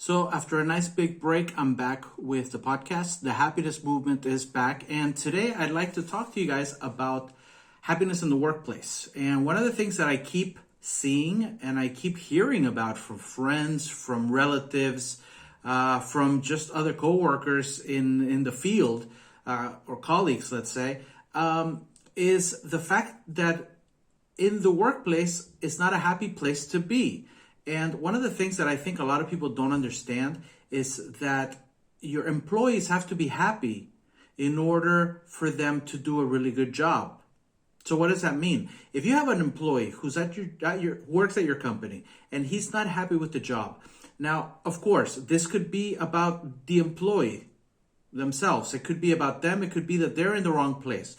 So, after a nice big break, I'm back with the podcast. The happiness movement is back. And today I'd like to talk to you guys about happiness in the workplace. And one of the things that I keep seeing and I keep hearing about from friends, from relatives, from just other coworkers in the field, or colleagues, let's say, is the fact that in the workplace, it's not a happy place to be. And one of the things that I think a lot of people don't understand is that your employees have to be happy in order for them to do a really good job. So what does that mean? If you have an employee who's works at your company and he's not happy with the job, now, of course, this could be about the employee themselves. It could be about them. It could be that they're in the wrong place.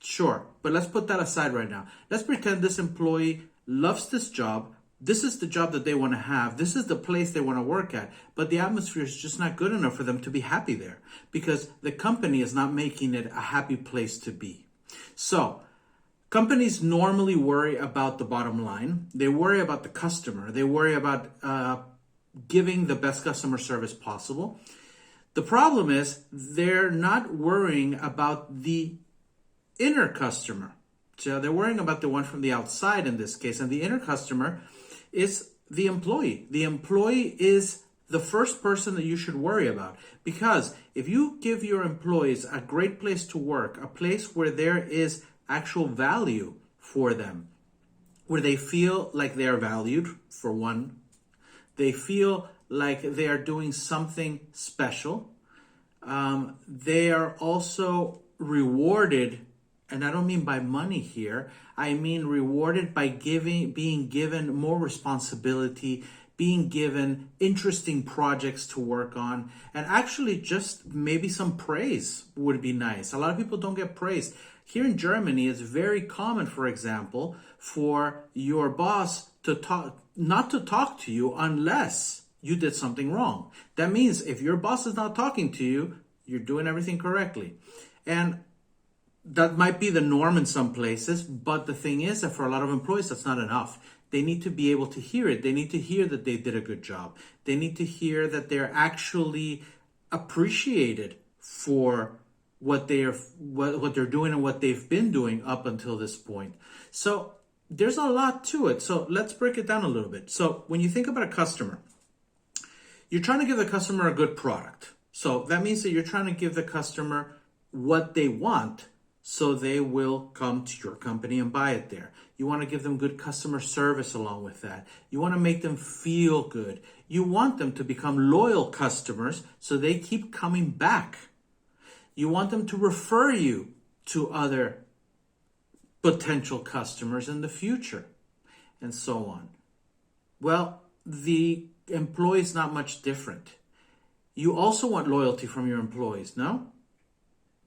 Sure, but let's put that aside right now. Let's pretend this employee loves this job. This is the job that they want to have. This is the place they want to work at. But the atmosphere is just not good enough for them to be happy there because the company is not making it a happy place to be. So companies normally worry about the bottom line. They worry about the customer. They worry about giving the best customer service possible. The problem is they're not worrying about the inner customer. So they're worrying about the one from the outside in this case. And the inner customer is the employee. The employee is the first person that you should worry about. Because if you give your employees a great place to work, a place where there is actual value for them, where they feel like they are valued, for one, they feel like they are doing something special, they are also rewarded. And I don't mean by money here. I mean rewarded by being given more responsibility, being given interesting projects to work on, and actually just maybe some praise would be nice. A lot of people don't get praised. Here in Germany, it's very common, for example, for your boss not to talk to you unless you did something wrong. That means if your boss is not talking to you, you're doing everything correctly. And that might be the norm in some places, but the thing is that for a lot of employees, that's not enough. They need to be able to hear it. They need to hear that they did a good job. They need to hear that they're actually appreciated for what they're doing and what they've been doing up until this point. So there's a lot to it. So let's break it down a little bit. So when you think about a customer, you're trying to give the customer a good product. So that means that you're trying to give the customer what they want, so they will come to your company and buy it there. You want to give them good customer service along with that. You want to make them feel good. You want them to become loyal customers so they keep coming back. You want them to refer you to other potential customers in the future, and so on. Well, the employee is not much different. You also want loyalty from your employees, no?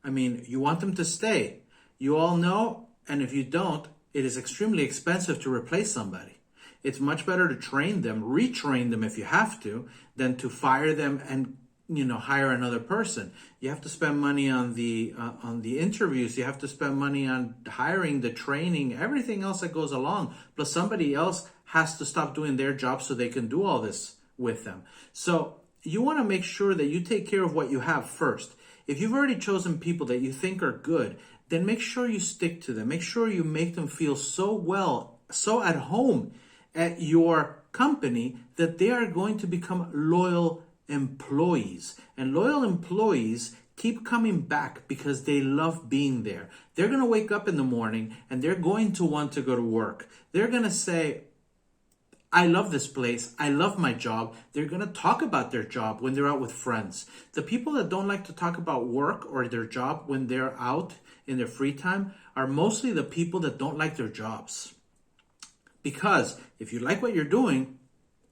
I mean, you want them to stay. You all know, and if you don't, it is extremely expensive to replace somebody. It's much better to train them, retrain them if you have to, than to fire them and hire another person. You have to spend money on the interviews. You have to spend money on hiring, the training, everything else that goes along. Plus, somebody else has to stop doing their job so they can do all this with them. So you want to make sure that you take care of what you have first. If you've already chosen people that you think are good, then make sure you stick to them. Make sure you make them feel so well, so at home at your company that they are going to become loyal employees. And loyal employees keep coming back because they love being there. They're going to wake up in the morning and they're going to want to go to work. They're going to say, I love this place. I love my job. They're going to talk about their job when they're out with friends. The people that don't like to talk about work or their job when they're out in their free time are mostly the people that don't like their jobs. Because if you like what you're doing,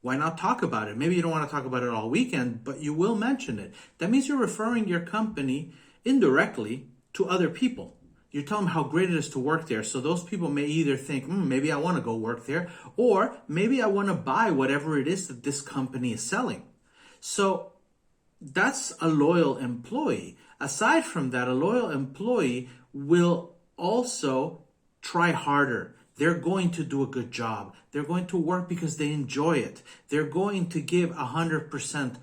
why not talk about it? Maybe you don't want to talk about it all weekend, but you will mention it. That means you're referring your company indirectly to other people. You tell them how great it is to work there. So those people may either think, maybe I want to go work there, or maybe I want to buy whatever it is that this company is selling. So that's a loyal employee. Aside from that, a loyal employee will also try harder. they're going to do a good job. They're going to work because they enjoy it. They're going to give 100%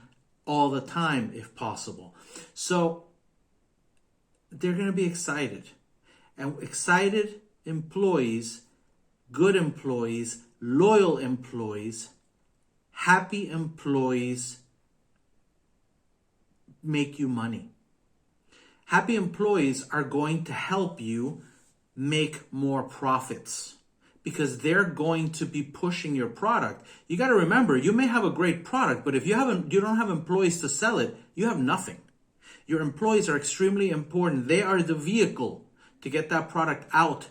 all the time if possible. So they're going to be excited. And excited employees, good employees, loyal employees, happy employees make you money. Happy employees are going to help you make more profits because they're going to be pushing your product. You got to remember, you may have a great product, but if you don't have employees to sell it, you have nothing. Your employees are extremely important. They are the vehicle to get that product out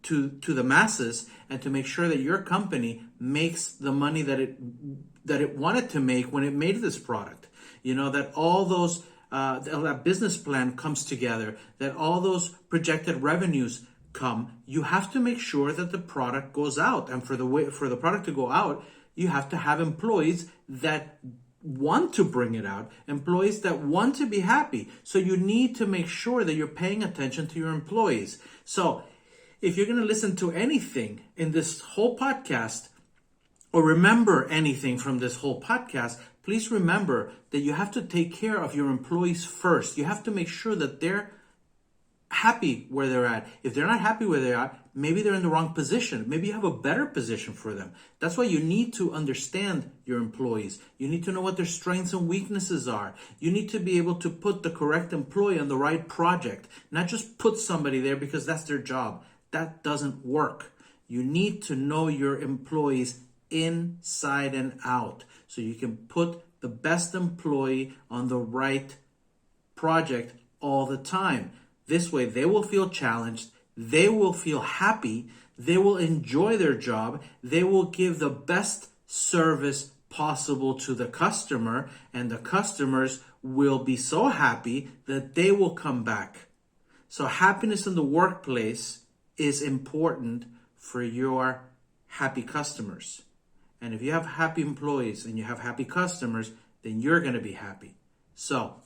to the masses and to make sure that your company makes the money that it wanted to make when it made this product. You know, that all those that business plan comes together, that all those projected revenues come. You have to make sure that the product goes out, and for the product to go out, you have to have employees that want to bring it out, employees that want to be happy. So you need to make sure that you're paying attention to your employees. So if you're going to listen to anything in this whole podcast or remember anything from this whole podcast, please remember that you have to take care of your employees first. You have to make sure that they're happy where they're at. If they're not happy where they're at, maybe they're in the wrong position. Maybe you have a better position for them. That's why you need to understand your employees. You need to know what their strengths and weaknesses are. You need to be able to put the correct employee on the right project, not just put somebody there because that's their job. That doesn't work. You need to know your employees inside and out so you can put the best employee on the right project all the time. This way they will feel challenged, they will feel happy, they will enjoy their job, they will give the best service possible to the customer, and the customers will be so happy that they will come back. So happiness in the workplace is important for your happy customers. And if you have happy employees and you have happy customers, then you're going to be happy. So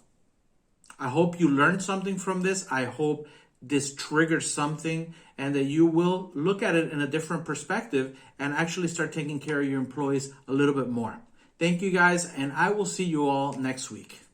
I hope you learned something from this. I hope this triggers something and that you will look at it in a different perspective and actually start taking care of your employees a little bit more. Thank you guys, and I will see you all next week.